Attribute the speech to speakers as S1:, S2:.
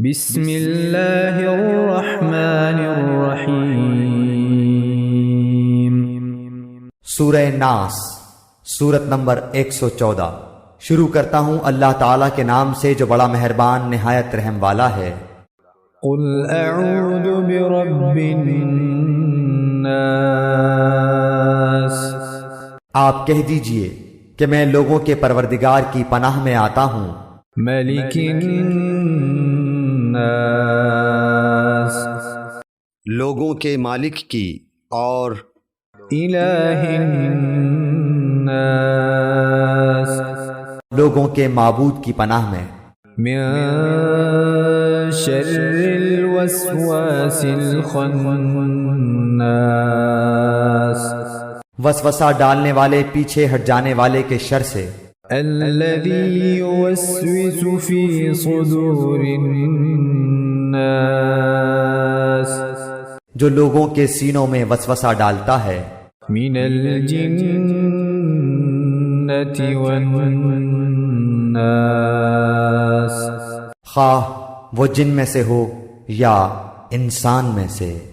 S1: بسم اللہ الرحمن الرحیم۔
S2: سورہ ناس، سورت نمبر 114۔ شروع کرتا ہوں اللہ تعالیٰ کے نام سے جو بڑا مہربان نہایت رحم والا ہے۔
S1: قل اعوذ برب الناس۔
S2: آپ کہہ دیجئے کہ میں لوگوں کے پروردگار کی پناہ میں آتا ہوں۔
S1: ملک الناس،
S3: لوگوں کے مالک کی، اور
S1: الہ الناس،
S2: لوگوں کے معبود کی پناہ میں۔
S1: من شر الوسواس الخناس،
S2: وسوسہ ڈالنے والے پیچھے ہٹ جانے والے کے شر سے۔
S1: الذی یوسوس فی صدور الناس،
S2: جو لوگوں کے سینوں میں وسوسہ ڈالتا ہے۔
S1: من الجنۃ والناس،
S2: خواہ وہ جن میں سے ہو یا انسان میں سے۔